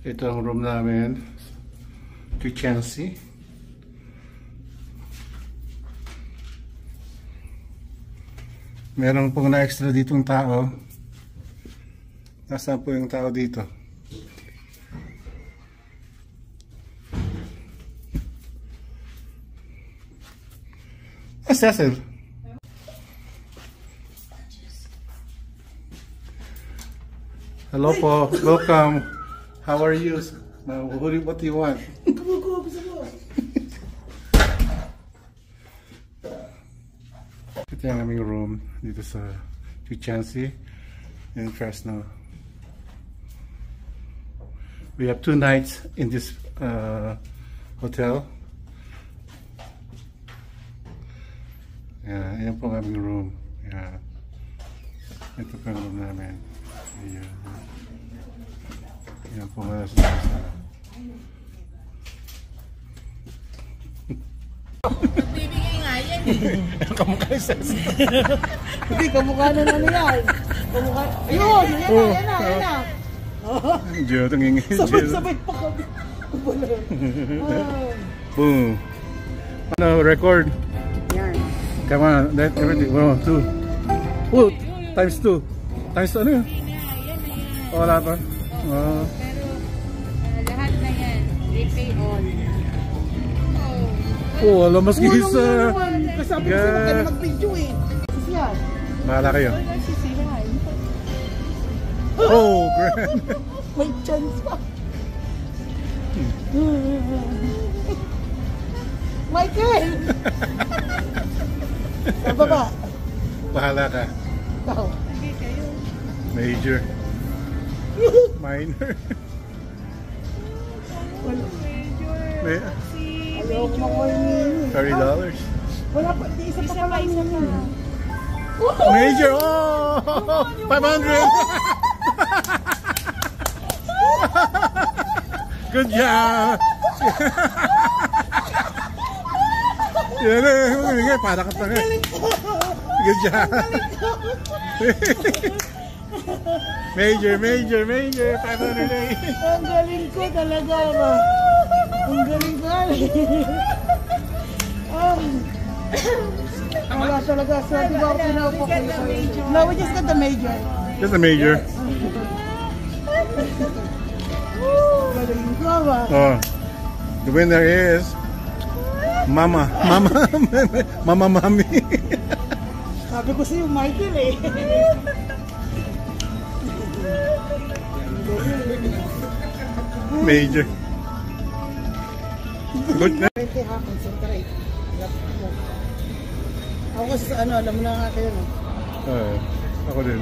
Ito ang room namin. Kitchen. Meron pong na-extra ditong tao. Nasaan po yung tao dito? Cecil. Hello po. Welcome. How are you? What do you want? Ito yung aming room dito sa Chichansi in Fresno. We have 2 nights in this hotel. Ayan po ang aming room. Ayan. Ito po yung room namin. Ayan. Ayan po nga sa Nagbibigay nga yan eh. Kamukha yung Cecil. Hindi, kamukha na yan. Kamukha. Ayun, yan na. Diyo, tangingin. Sabay-sabay pa kami. Boom. Ano, record? Yan. Come on, that everything. 1, 2. Oh, times 2. Times 2 ano yun? Wala pa. Pero lahat na yan, repay all. Oh, alam mas gisa. Kasabi ko sila ka mag-video eh. Siya. Bahala kayo. Nasisihan. Oh, grand. May chance pa. Michael! Sa baba. Bahala ka. Ikaw. Hindi kayo. Major. Minor. May Ayaw ko makuha yung $30. Wala pa, di isa pa lang yun. Major. Oh, 500. Good job. Yan eh, para ka tanga. Good job. Major, 500. Ang galing ko talaga ba? Ang galing ko. Wala talaga. Swerte ba ako pinaupo ko? No, we just got the major. Just a major. Galing ko ba? Oh, the winner is Mama. Mami. Sabi ko sa'yo, Michael eh. Major. Good na. Concentrate. Ako kasi sa ano, alam mo na nga kayo no? Ako din.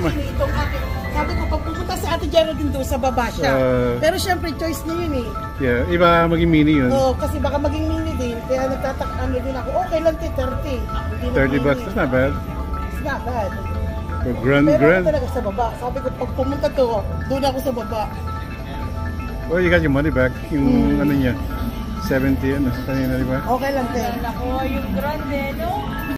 Itong akin. Sabi ko, pag pupunta sa Ate Geraldine doon, sa baba siya. Pero syempre, choice na yun eh. Yeah, iba maging mini yun. Oo, kasi baka maging mini din. Kaya nagtatakano din ako. Okay lang, 30. $30, that's not bad. It's not bad. For grand. Pero ako talaga sa baba. Sabi ko, pag pumunta to, doon ako sa baba. Well, you got your money back. Yung ano niya, 70, ano, kanina, di ba? Okay lang, 10. Ako, yung grande, no?